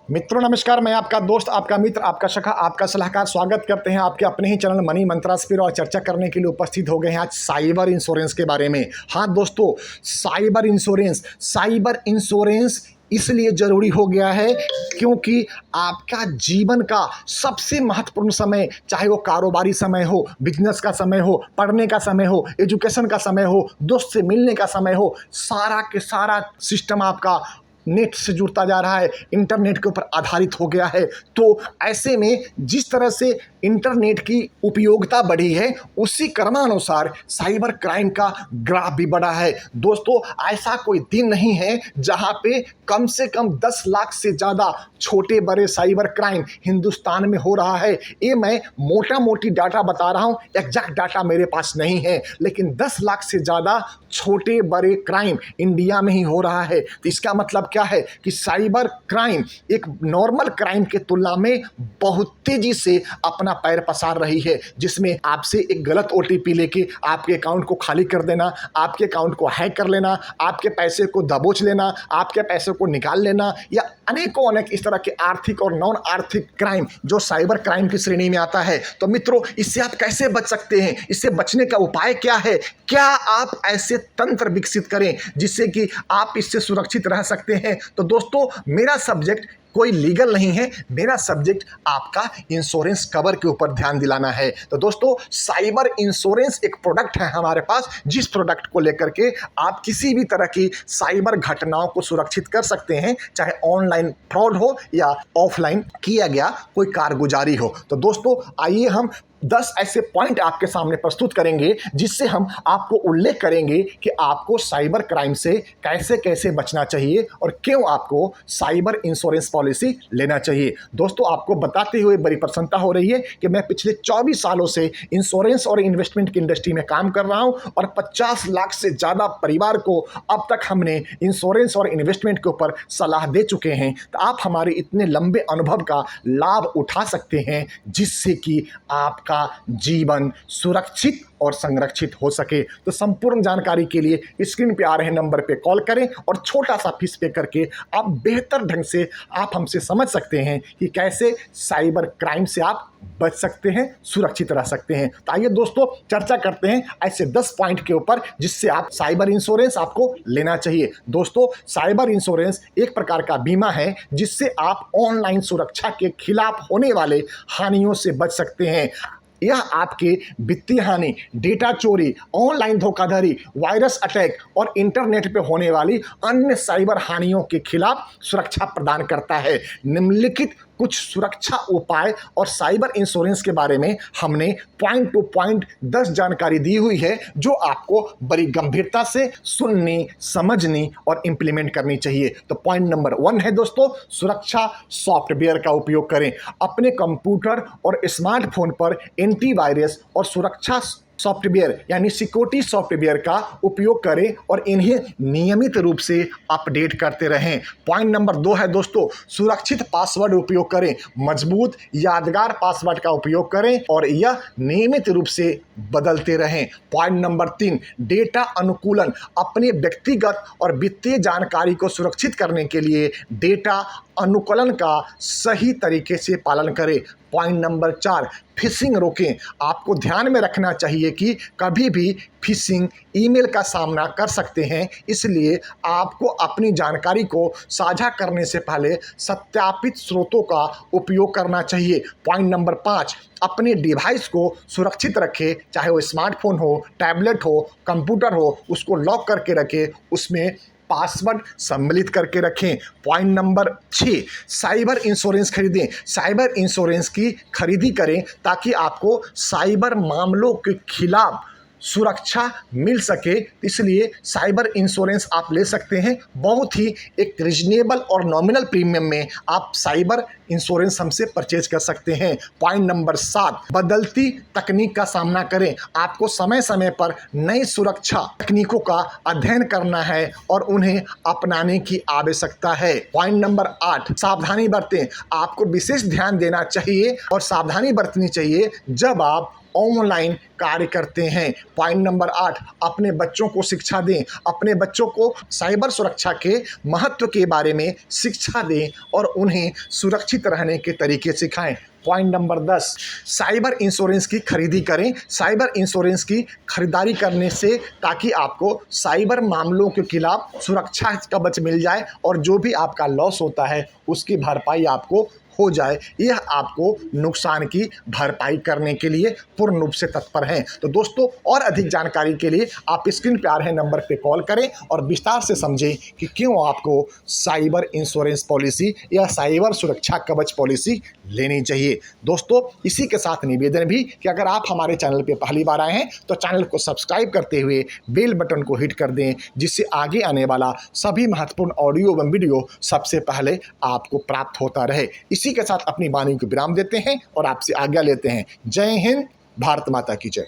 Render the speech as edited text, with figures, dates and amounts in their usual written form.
मित्रों नमस्कार। मैं आपका दोस्त, आपका मित्र, आपका सखा, आपका सलाहकार स्वागत करते हैं आपके अपने ही चैनल मनी मंत्रास पर। और चर्चा करने के लिए उपस्थित हो गए हैं आज साइबर इंश्योरेंस के बारे में। हाँ दोस्तों, साइबर इंश्योरेंस इसलिए जरूरी हो गया है क्योंकि आपका जीवन का सबसे महत्वपूर्ण समय, चाहे वो कारोबारी समय हो, बिजनेस का समय हो, पढ़ने का समय हो, एजुकेशन का समय हो, दोस्त से मिलने का समय हो, सारा के सारा सिस्टम आपका नेट से जुड़ता जा रहा है, इंटरनेट के ऊपर आधारित हो गया है। तो ऐसे में जिस तरह से इंटरनेट की उपयोगिता बढ़ी है, उसी क्रमानुसार साइबर क्राइम का ग्राफ भी बढ़ा है। दोस्तों, ऐसा कोई दिन नहीं है जहां पे कम से कम 10 लाख से ज़्यादा छोटे बड़े साइबर क्राइम हिंदुस्तान में हो रहा है। ये मैं मोटा मोटी डाटा बता रहा हूं, एग्जैक्ट डाटा मेरे पास नहीं है, लेकिन 10 लाख से ज़्यादा छोटे बड़े क्राइम इंडिया में ही हो रहा है। तो इसका मतलब क्या है कि साइबर क्राइम एक नॉर्मल क्राइम के तुलना में बहुत तेजी से अपना पैर पसार रही है, जिसमें आपसे एक गलत ओटीपी लेके आपके अकाउंट को खाली कर देना, आपके अकाउंट को हैक कर लेना, आपके पैसे को दबोच लेना, आपके पैसे को निकाल लेना, या अनेकों अनेक इस तरह के आर्थिक और नॉन आर्थिक क्राइम जो साइबर क्राइम की श्रेणी में आता है। तो मित्रों, इससे आप कैसे बच सकते हैं? इससे बचने का उपाय क्या है? क्या आप ऐसे तंत्र विकसित करें जिससे कि आप इससे सुरक्षित रह सकते हैं? तो दोस्तों, मेरा सब्जेक्ट कोई लीगल नहीं है, मेरा सब्जेक्ट आपका इंश्योरेंस कवर के ऊपर ध्यान दिलाना है। तो दोस्तों, साइबर इंश्योरेंस एक प्रोडक्ट है हमारे पास, जिस प्रोडक्ट को लेकर के आप किसी भी तरह की साइबर घटनाओं को सुरक्षित कर सकते हैं, चाहे ऑनलाइन फ्रॉड हो या ऑफलाइन किया गया कोई कारगुजारी हो। तो दोस्तों, आइए हम 10 ऐसे पॉइंट आपके सामने प्रस्तुत करेंगे जिससे हम आपको उल्लेख करेंगे कि आपको साइबर क्राइम से कैसे कैसे बचना चाहिए और क्यों आपको साइबर इंश्योरेंस पॉलिसी लेना चाहिए। दोस्तों, आपको बताते हुए बड़ी प्रसन्नता हो रही है कि मैं पिछले 24 सालों से इंश्योरेंस और इन्वेस्टमेंट की इंडस्ट्री में काम कर रहा हूं और 50 लाख से ज़्यादा परिवार को अब तक हमने इंश्योरेंस और इन्वेस्टमेंट के ऊपर सलाह दे चुके हैं। तो आप हमारे इतने लंबे अनुभव का लाभ उठा सकते हैं जिससे कि आप का जीवन सुरक्षित और संरक्षित हो सके। तो संपूर्ण जानकारी के लिए स्क्रीन पे आ रहे नंबर पे कॉल करें और छोटा सा फीस पे करके आप बेहतर ढंग से आप हमसे समझ सकते हैं कि कैसे साइबर क्राइम से आप बच सकते हैं, सुरक्षित रह सकते हैं। तो आइए दोस्तों, चर्चा करते हैं ऐसे 10 पॉइंट के ऊपर जिससे आप साइबर इंश्योरेंस आपको लेना चाहिए। दोस्तों, साइबर इंश्योरेंस एक प्रकार का बीमा है जिससे आप ऑनलाइन सुरक्षा के खिलाफ होने वाले हानियों से बच सकते हैं। यह आपके वित्तीय हानि, डेटा चोरी, ऑनलाइन धोखाधड़ी, वायरस अटैक और इंटरनेट पे होने वाली अन्य साइबर हानियों के खिलाफ सुरक्षा प्रदान करता है। निम्नलिखित कुछ सुरक्षा उपाय और साइबर इंश्योरेंस के बारे में हमने पॉइंट टू पॉइंट 10 जानकारी दी हुई है जो आपको बड़ी गंभीरता से सुननी, समझनी और इंप्लीमेंट करनी चाहिए। तो पॉइंट नंबर 1 है दोस्तों, सुरक्षा सॉफ्टवेयर का उपयोग करें। अपने कंप्यूटर और स्मार्टफोन पर एंटीवायरस और सुरक्षा सॉफ्टवेयर यानी सिक्योरिटी सॉफ्टवेयर का उपयोग करें और इन्हें नियमित रूप से अपडेट करते रहें। पॉइंट नंबर 2 है दोस्तों, सुरक्षित पासवर्ड उपयोग करें। मजबूत यादगार पासवर्ड का उपयोग करें और यह नियमित रूप से बदलते रहें। पॉइंट नंबर 3, डेटा अनुकूलन। अपने व्यक्तिगत और वित्तीय जानकारी को सुरक्षित करने के लिए डेटा अनुकूलन का सही तरीके से पालन करें। पॉइंट नंबर 4, फिशिंग रोकें। आपको ध्यान में रखना चाहिए कि कभी भी फिशिंग ईमेल का सामना कर सकते हैं, इसलिए आपको अपनी जानकारी को साझा करने से पहले सत्यापित स्रोतों का उपयोग करना चाहिए। पॉइंट नंबर 5, अपने डिवाइस को सुरक्षित रखें, चाहे वो स्मार्टफोन हो, टैबलेट हो, कंप्यूटर हो, उसको लॉक करके रखें, उसमें पासवर्ड सम्मिलित करके रखें। पॉइंट नंबर 6, साइबर इंश्योरेंस खरीदें। साइबर इंश्योरेंस की खरीदी करें ताकि आपको साइबर मामलों के खिलाफ सुरक्षा मिल सके, इसलिए साइबर इंश्योरेंस आप ले सकते हैं। बहुत ही एक रीजनेबल और नॉमिनल प्रीमियम में आप साइबर इंश्योरेंस हमसे परचेज कर सकते हैं। पॉइंट नंबर 7, बदलती तकनीक का सामना करें। आपको समय समय पर नई सुरक्षा तकनीकों का अध्ययन करना है और उन्हें अपनाने की आवश्यकता है। पॉइंट नंबर 8, सावधानी बरतें। आपको विशेष ध्यान देना चाहिए और सावधानी बरतनी चाहिए जब आप ऑनलाइन कार्य करते हैं। पॉइंट नंबर 8, अपने बच्चों को शिक्षा दें। अपने बच्चों को साइबर सुरक्षा के महत्व के बारे में शिक्षा दें और उन्हें सुरक्षित रहने के तरीके सिखाएं। पॉइंट नंबर 10, साइबर इंश्योरेंस की खरीदी करें। साइबर इंश्योरेंस की खरीदारी करने से ताकि आपको साइबर मामलों के खिलाफ सुरक्षा कवच मिल जाए और जो भी आपका लॉस होता है उसकी भरपाई आपको हो जाए। यह आपको नुकसान की भरपाई करने के लिए पूर्ण रूप से तत्पर हैं। तो दोस्तों, और अधिक जानकारी के लिए आप स्क्रीन पे आ रहे नंबर पे कॉल करें और विस्तार से समझें कि क्यों आपको साइबर इंश्योरेंस पॉलिसी या साइबर सुरक्षा कवच पॉलिसी लेनी चाहिए। दोस्तों, इसी के साथ निवेदन भी कि अगर आप हमारे चैनल पे पहली बार आए हैं तो चैनल को सब्सक्राइब करते हुए बेल बटन को हिट कर दें, जिससे आगे आने वाला सभी महत्वपूर्ण ऑडियो एवं वीडियो सबसे पहले आपको प्राप्त होता रहे। इसी के साथ अपनी वाणी को विराम देते हैं और आपसे आज्ञा लेते हैं। जय हिंद, भारत माता की जय।